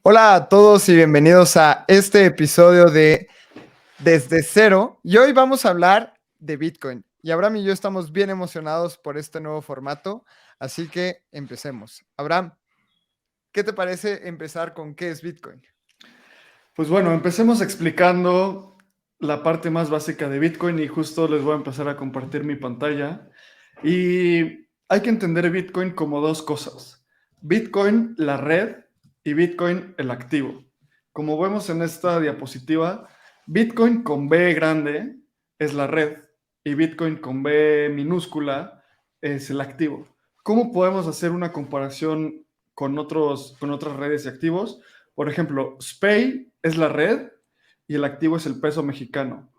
Hola a todos y bienvenidos a este episodio de Desde Cero. Y hoy vamos a hablar de Bitcoin. Y Abraham y yo estamos bien emocionados por este nuevo formato, así que empecemos. Abraham, ¿qué te parece empezar con qué es Bitcoin? Pues bueno, empecemos explicando la parte más básica de Bitcoin y justo les voy a empezar a compartir mi pantalla. Y hay que entender Bitcoin como dos cosas. Bitcoin, la red, y Bitcoin, el activo. Como vemos en esta diapositiva, Bitcoin con B grande es la red y Bitcoin con B minúscula es el activo. ¿Cómo podemos hacer una comparación con otras redes y activos? Por ejemplo, SPAY es la red y el activo es el peso mexicano.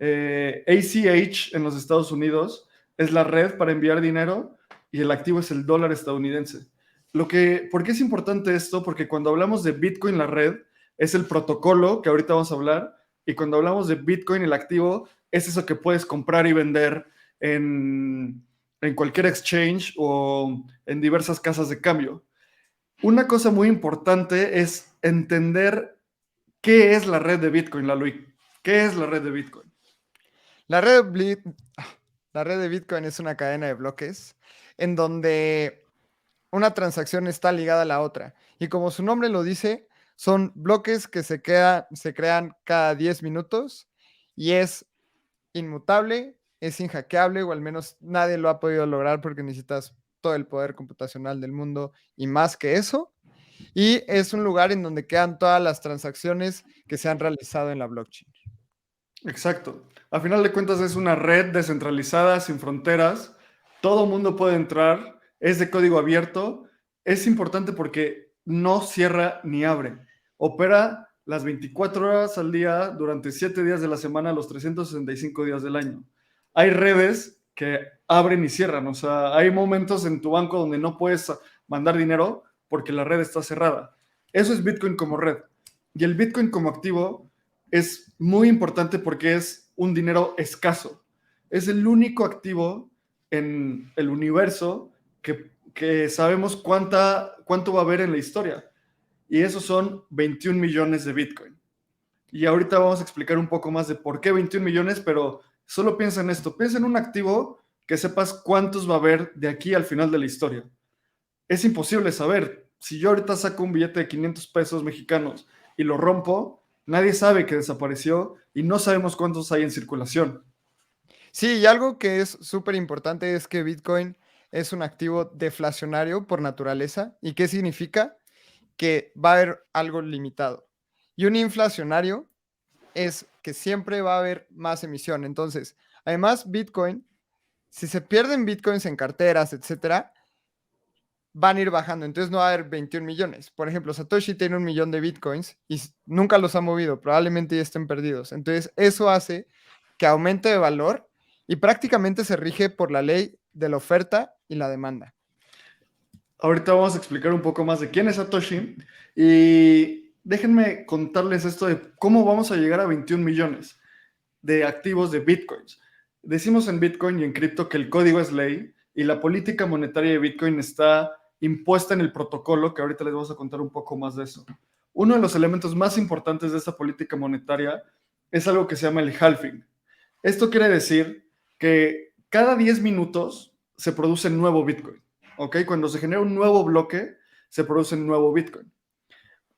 ACH en los Estados Unidos es la red para enviar dinero y el activo es el dólar estadounidense. ¿Por qué es importante esto? Porque cuando hablamos de Bitcoin, la red es el protocolo que ahorita vamos a hablar, y cuando hablamos de Bitcoin, el activo es eso que puedes comprar y vender en cualquier exchange o en diversas casas de cambio. Una cosa muy importante es entender qué es la red de Bitcoin, Lalui. ¿Qué es la red de Bitcoin? La red, la red de Bitcoin es una cadena de bloques en donde una transacción está ligada a la otra. Y como su nombre lo dice, son bloques que se crean cada 10 minutos y es inmutable, es inhackeable, o al menos nadie lo ha podido lograr porque necesitas todo el poder computacional del mundo y más que eso. Y es un lugar en donde quedan todas las transacciones que se han realizado en la blockchain. Exacto. A final de cuentas es una red descentralizada, sin fronteras. Todo mundo puede entrar. Es de código abierto. Es importante porque no cierra ni abre. Opera las 24 horas al día durante 7 días de la semana, los 365 días del año. Hay redes que abren y cierran. O sea, hay momentos en tu banco donde no puedes mandar dinero porque la red está cerrada. Eso es Bitcoin como red. Y el Bitcoin como activo es muy importante porque es un dinero escaso. Es el único activo en el universo que sabemos cuánto va a haber en la historia. Y esos son 21 millones de Bitcoin. Y ahorita vamos a explicar un poco más de por qué 21 millones, pero solo piensa en esto. Piensa en un activo que sepas cuántos va a haber de aquí al final de la historia. Es imposible saber. Si yo ahorita saco un billete de 500 pesos mexicanos y lo rompo, nadie sabe que desapareció y no sabemos cuántos hay en circulación. Sí, y algo que es súper importante es que Bitcoin es un activo deflacionario por naturaleza. ¿Y qué significa? Que va a haber algo limitado. Y un inflacionario es que siempre va a haber más emisión. Entonces, además, Bitcoin, si se pierden Bitcoins en carteras, etcétera, van a ir bajando. Entonces no va a haber 21 millones. Por ejemplo, Satoshi tiene 1 millón de Bitcoins y nunca los ha movido. Probablemente ya estén perdidos. Entonces, eso hace que aumente de valor y prácticamente se rige por la ley de la oferta y la demanda. Ahorita vamos a explicar un poco más de quién es Satoshi y déjenme contarles esto de cómo vamos a llegar a 21 millones de activos de Bitcoins. Decimos en Bitcoin y en cripto que el código es ley y la política monetaria de Bitcoin está impuesta en el protocolo, que ahorita les vamos a contar un poco más de eso. Uno de los elementos más importantes de esta política monetaria es algo que se llama el halving. Esto quiere decir que cada 10 minutos se produce un nuevo Bitcoin. ¿Ok? Cuando se genera un nuevo bloque, se produce un nuevo Bitcoin.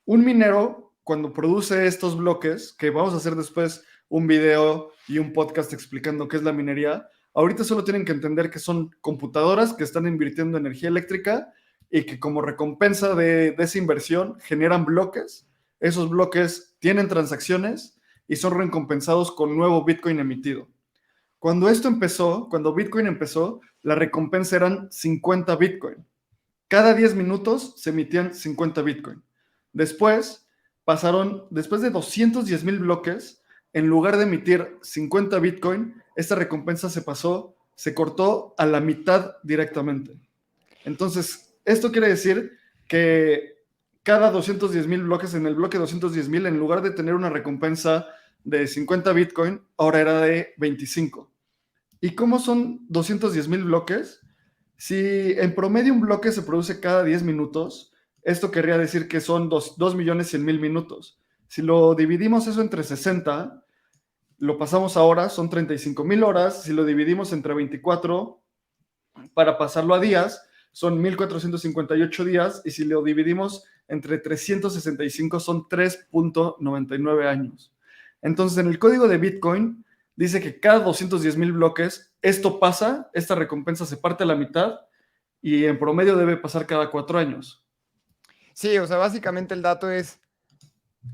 Un minero, cuando produce estos bloques, que vamos a hacer después un video y un podcast explicando qué es la minería, ahorita solo tienen que entender que son computadoras que están invirtiendo energía eléctrica y que como recompensa de esa inversión generan bloques. Esos bloques tienen transacciones y son recompensados con nuevo Bitcoin emitido. Cuando Bitcoin empezó, la recompensa eran 50 Bitcoin. Cada 10 minutos se emitían 50 Bitcoin. Después de 210,000 bloques, en lugar de emitir 50 Bitcoin, esta recompensa se cortó a la mitad directamente. Entonces, esto quiere decir que cada 210,000 bloques, en el bloque 210,000, en lugar de tener una recompensa de 50 Bitcoin, ahora era de 25. ¿Y cómo son 210,000 bloques? Si en promedio un bloque se produce cada 10 minutos, Esto querría decir que son 2.100.000 minutos. Si lo dividimos eso entre 60, lo pasamos a horas, son 35.000 horas. Si lo dividimos entre 24, para pasarlo a días, son 1.458 días. Y si lo dividimos entre 365, son 3.99 años. Entonces, en el código de Bitcoin dice que cada 210.000 bloques, esto pasa, esta recompensa se parte a la mitad y en promedio debe pasar cada 4 años. Sí, o sea, básicamente el dato es,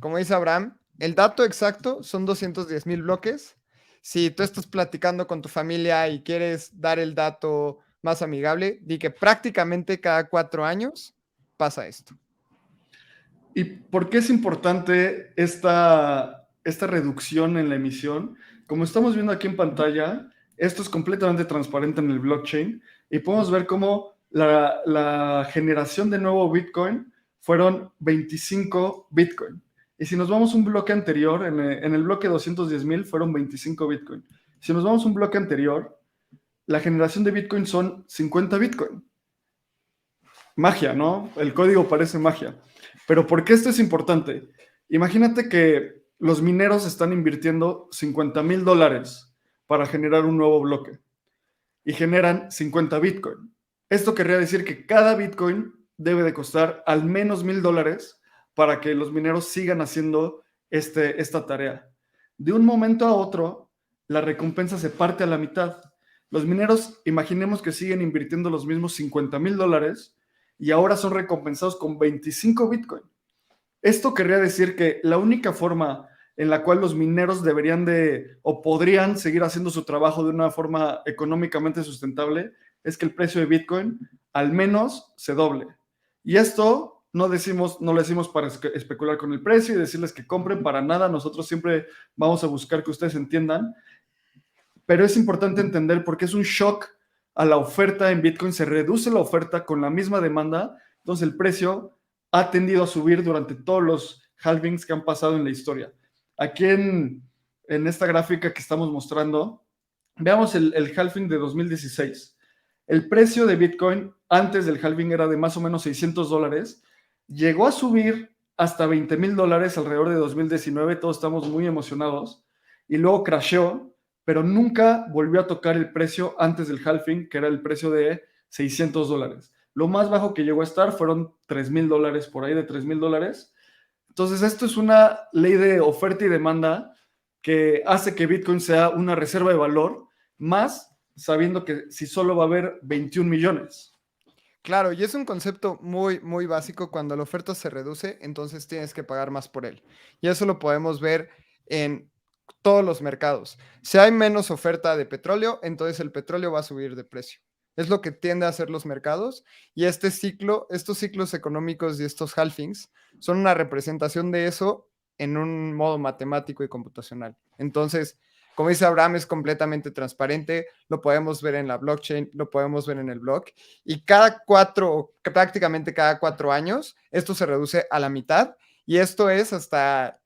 como dice Abraham, el dato exacto son 210.000 bloques. Si tú estás platicando con tu familia y quieres dar el dato más amigable, di que prácticamente cada 4 años pasa esto. ¿Y por qué es importante esta reducción en la emisión? Como estamos viendo aquí en pantalla, esto es completamente transparente en el blockchain y podemos ver cómo la generación de nuevo Bitcoin fueron 25 Bitcoin. Y si nos vamos un bloque anterior, en el bloque 210.000 fueron 25 Bitcoin. Si nos vamos un bloque anterior, la generación de Bitcoin son 50 Bitcoin. Magia, ¿no? El código parece magia. Pero ¿por qué esto es importante? Imagínate que los mineros están invirtiendo $50,000 para generar un nuevo bloque y generan 50 Bitcoin. Esto querría decir que cada Bitcoin debe de costar al menos $1,000 para que los mineros sigan haciendo esta tarea. De un momento a otro, la recompensa se parte a la mitad. Los mineros, imaginemos que siguen invirtiendo los mismos $50,000 y ahora son recompensados con 25 Bitcoin. Esto querría decir que la única forma en la cual los mineros deberían de o podrían seguir haciendo su trabajo de una forma económicamente sustentable es que el precio de Bitcoin al menos se doble. Y esto no lo decimos para especular con el precio y decirles que compren para nada. Nosotros siempre vamos a buscar que ustedes entiendan, pero es importante entender porque es un shock a la oferta en Bitcoin. Se reduce la oferta con la misma demanda, entonces el precio ha tendido a subir durante todos los halvings que han pasado en la historia. Aquí en esta gráfica que estamos mostrando, veamos el halving de 2016. El precio de Bitcoin antes del halving era de más o menos $600. Llegó a subir hasta $20,000 alrededor de 2019. Todos estamos muy emocionados. Y luego crasheó, pero nunca volvió a tocar el precio antes del halving, que era el precio de $600. Lo más bajo que llegó a estar fueron $3,000, por ahí de $3,000. Entonces, esto es una ley de oferta y demanda que hace que Bitcoin sea una reserva de valor, más sabiendo que si solo va a haber 21 millones. Claro, y es un concepto muy, muy básico. Cuando la oferta se reduce, entonces tienes que pagar más por él. Y eso lo podemos ver en todos los mercados. Si hay menos oferta de petróleo, entonces el petróleo va a subir de precio. Es lo que tiende a hacer los mercados. Y estos ciclos económicos y estos halvings son una representación de eso en un modo matemático y computacional. Entonces, como dice Abraham, es completamente transparente, lo podemos ver en la blockchain, lo podemos ver en el blog, y prácticamente cada 4 años, esto se reduce a la mitad, y esto es hasta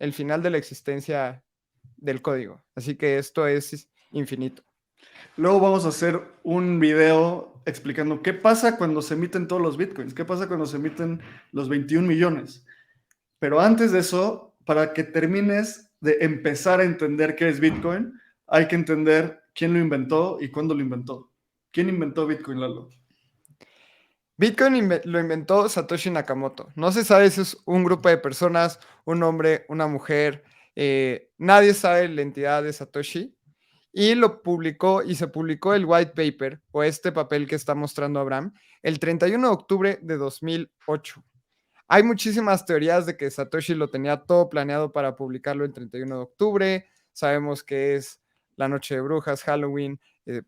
el final de la existencia del código. Así que esto es infinito. Luego vamos a hacer un video explicando qué pasa cuando se emiten todos los bitcoins, qué pasa cuando se emiten los 21 millones. Pero antes de eso, para que termines de empezar a entender qué es Bitcoin, hay que entender quién lo inventó y cuándo lo inventó. ¿Quién inventó Bitcoin, Lalo? Bitcoin lo inventó Satoshi Nakamoto. No se sabe si es un grupo de personas, un hombre, una mujer. Nadie sabe la entidad de Satoshi. Y se publicó el white paper, o este papel que está mostrando Abraham, el 31 de octubre de 2008. Hay muchísimas teorías de que Satoshi lo tenía todo planeado para publicarlo el 31 de octubre. Sabemos que es la noche de brujas, Halloween.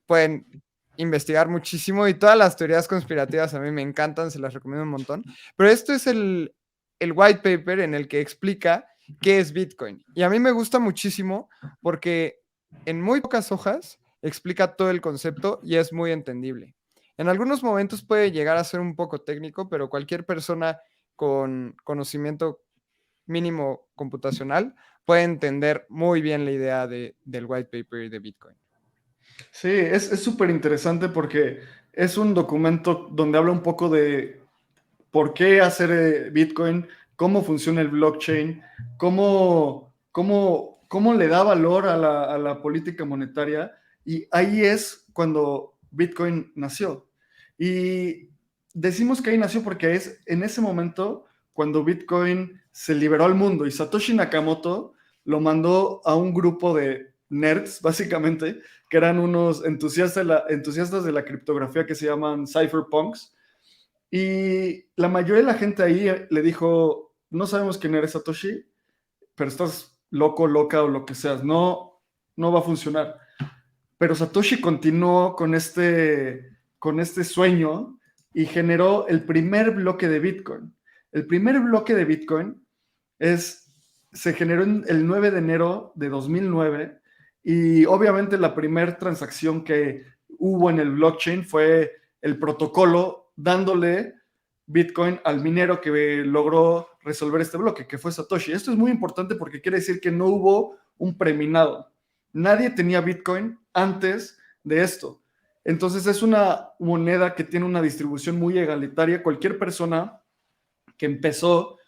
Pueden investigar muchísimo y todas las teorías conspirativas a mí me encantan, se las recomiendo un montón. Pero esto es el white paper en el que explica qué es Bitcoin. Y a mí me gusta muchísimo porque en muy pocas hojas explica todo el concepto y es muy entendible. En algunos momentos puede llegar a ser un poco técnico, pero cualquier persona con conocimiento mínimo computacional puede entender muy bien la idea del white paper de Bitcoin. Sí, es súper interesante porque es un documento donde habla un poco de por qué hacer Bitcoin, cómo funciona el blockchain, cómo le da valor a la política monetaria. Y ahí es cuando Bitcoin nació. Y decimos que ahí nació porque es en ese momento cuando Bitcoin se liberó al mundo y Satoshi Nakamoto lo mandó a un grupo de nerds, básicamente, que eran unos entusiastas de la criptografía que se llaman cypherpunks. Y la mayoría de la gente ahí le dijo, no sabemos quién eres Satoshi, pero estás loco, loca o lo que seas, no va a funcionar. Pero Satoshi continuó con este sueño y generó el primer bloque de Bitcoin. El primer bloque de Bitcoin se generó el 9 de enero de 2009 y obviamente la primera transacción que hubo en el blockchain fue el protocolo dándole Bitcoin al minero que logró resolver este bloque, que fue Satoshi. Esto es muy importante porque quiere decir que no hubo un preminado. Nadie tenía Bitcoin antes de esto. Entonces es una moneda que tiene una distribución muy egalitaria. Cualquier persona que empezó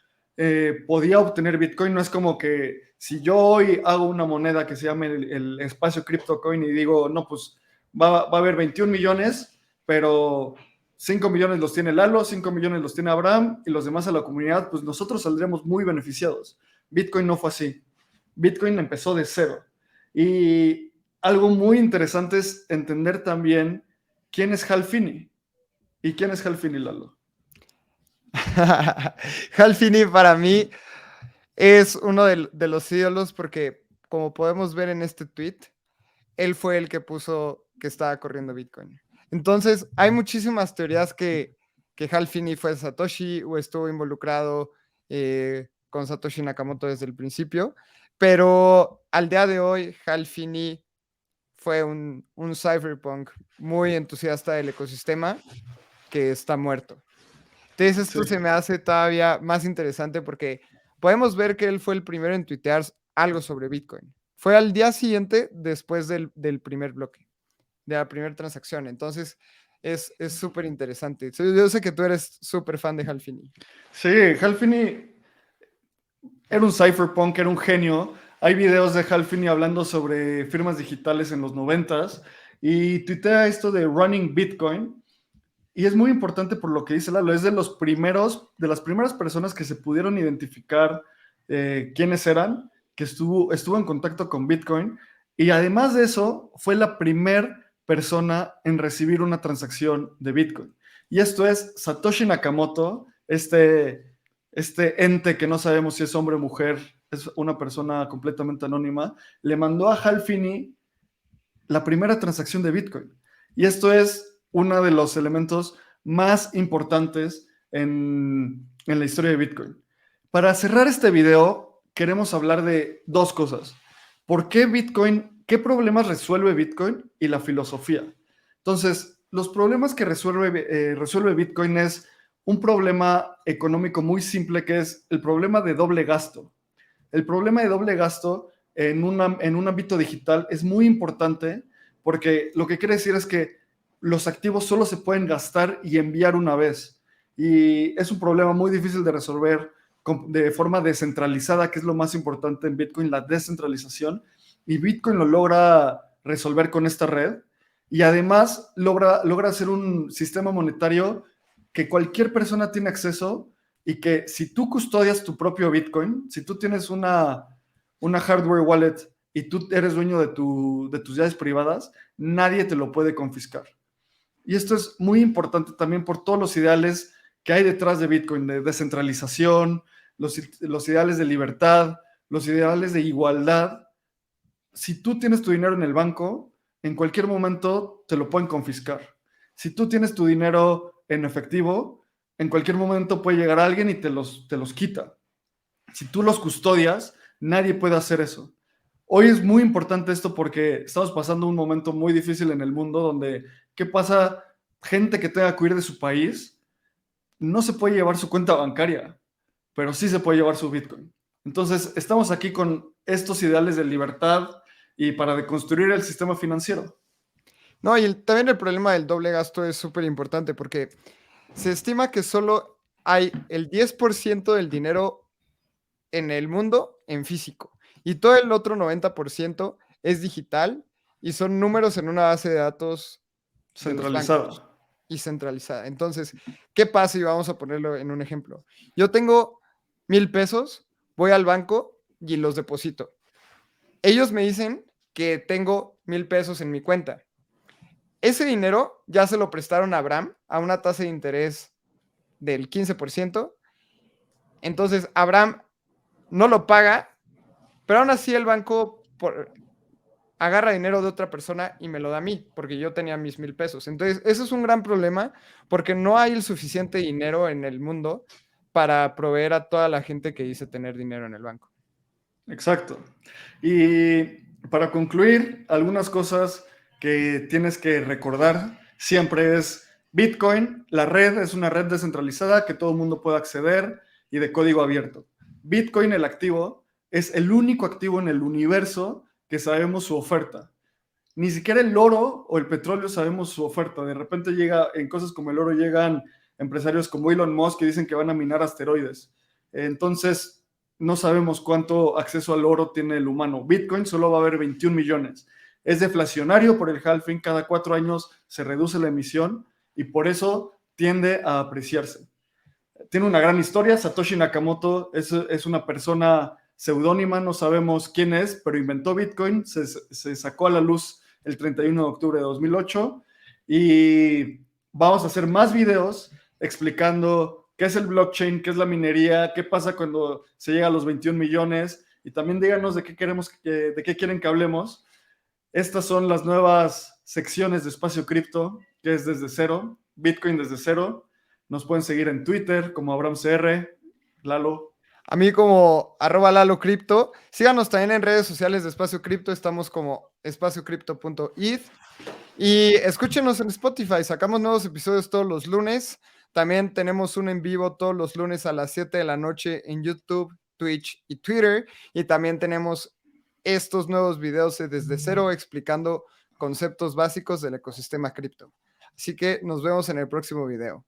podía obtener Bitcoin. No es como que si yo hoy hago una moneda que se llame el espacio CryptoCoin y digo, no, pues va a haber 21 millones, pero 5 millones los tiene Lalo, 5 millones los tiene Abraham y los demás a la comunidad, pues nosotros saldremos muy beneficiados. Bitcoin no fue así. Bitcoin empezó de cero. Y algo muy interesante es entender también quién es Hal Finney. ¿Y quién es Hal Finney, Lalo? Hal Finney para mí es uno de los ídolos porque, como podemos ver en este tweet, él fue el que puso que estaba corriendo Bitcoin. Entonces, hay muchísimas teorías que Hal Finney fue Satoshi o estuvo involucrado con Satoshi Nakamoto desde el principio, pero al día de hoy, Hal Finney fue un cypherpunk muy entusiasta del ecosistema que está muerto. Entonces esto Sí. se me hace todavía más interesante porque podemos ver que él fue el primero en tuitear algo sobre Bitcoin. Fue al día siguiente después del primer bloque, de la primera transacción. Entonces es súper interesante. Yo sé que tú eres súper fan de Hal Finney. Sí, Hal Finney era un cypherpunk, era un genio. Hay videos de Hal Finney hablando sobre firmas digitales en los 90s y tuitea esto de running Bitcoin. Y es muy importante por lo que dice Lalo, es de las primeras personas que se pudieron identificar quiénes eran, que estuvo en contacto con Bitcoin. Y además de eso, fue la primera persona en recibir una transacción de Bitcoin. Y esto es Satoshi Nakamoto, este ente que no sabemos si es hombre o mujer, es una persona completamente anónima, le mandó a Hal Finney la primera transacción de Bitcoin. Y esto es uno de los elementos más importantes en la historia de Bitcoin. Para cerrar este video, queremos hablar de dos cosas. ¿Por qué Bitcoin? ¿Qué problemas resuelve Bitcoin? Y la filosofía. Entonces, los problemas que resuelve Bitcoin es un problema económico muy simple que es el problema de doble gasto. El problema de doble gasto en un ámbito digital es muy importante porque lo que quiere decir es que los activos solo se pueden gastar y enviar una vez. Y es un problema muy difícil de resolver de forma descentralizada, que es lo más importante en Bitcoin, la descentralización. Y Bitcoin lo logra resolver con esta red. Y además logra hacer un sistema monetario que cualquier persona tiene acceso y que si tú custodias tu propio Bitcoin, si tú tienes una hardware wallet y tú eres dueño de tus llaves privadas, nadie te lo puede confiscar. Y esto es muy importante también por todos los ideales que hay detrás de Bitcoin, de descentralización, los ideales de libertad, los ideales de igualdad. Si tú tienes tu dinero en el banco, en cualquier momento te lo pueden confiscar. Si tú tienes tu dinero en efectivo, en cualquier momento puede llegar alguien y te los quita. Si tú los custodias, nadie puede hacer eso. Hoy es muy importante esto porque estamos pasando un momento muy difícil en el mundo donde, ¿qué pasa? Gente que tenga que huir de su país no se puede llevar su cuenta bancaria, pero sí se puede llevar su Bitcoin. Entonces, estamos aquí con estos ideales de libertad y para deconstruir el sistema financiero. No, y también el problema del doble gasto es súper importante porque se estima que solo hay el 10% del dinero en el mundo en físico y todo el otro 90% es digital y son números en una base de datos de los bancos Centralizada. y centralizada. Entonces, ¿qué pasa? Y vamos a ponerlo en un ejemplo. Yo tengo 1,000 pesos, voy al banco y los deposito. Ellos me dicen que tengo 1,000 pesos en mi cuenta. Ese dinero ya se lo prestaron a Abraham a una tasa de interés del 15%. Entonces, Abraham no lo paga, pero aún así el banco agarra dinero de otra persona y me lo da a mí, porque yo tenía mis 1,000 pesos. Entonces, eso es un gran problema porque no hay el suficiente dinero en el mundo para proveer a toda la gente que dice tener dinero en el banco. Exacto. Y para concluir, algunas cosas que tienes que recordar siempre es Bitcoin, la red es una red descentralizada que todo el mundo puede acceder y de código abierto. Bitcoin, el activo, es el único activo en el universo que sabemos su oferta. Ni siquiera el oro o el petróleo sabemos su oferta. De repente llega, en cosas como el oro llegan empresarios como Elon Musk que dicen que van a minar asteroides. Entonces, no sabemos cuánto acceso al oro tiene el humano. Bitcoin solo va a haber 21 millones. Es deflacionario por el halving, cada 4 años se reduce la emisión y por eso tiende a apreciarse. Tiene una gran historia. Satoshi Nakamoto es una persona seudónima, no sabemos quién es, pero inventó Bitcoin, se sacó a la luz el 31 de octubre de 2008 y vamos a hacer más videos explicando qué es el blockchain, qué es la minería, qué pasa cuando se llega a los 21 millones y también díganos de qué quieren que hablemos. Estas son las nuevas secciones de Espacio Cripto, que es desde cero, Bitcoin desde cero. Nos pueden seguir en Twitter como AbramCR, Lalo. A mí como @LaloCrypto. Síganos también en redes sociales de Espacio Cripto. Estamos como espaciocrypto.id. Y escúchenos en Spotify. Sacamos nuevos episodios todos los lunes. También tenemos un en vivo todos los lunes a las 7 de la noche en YouTube, Twitch y Twitter. Y también tenemos estos nuevos videos desde cero explicando conceptos básicos del ecosistema cripto. Así que nos vemos en el próximo video.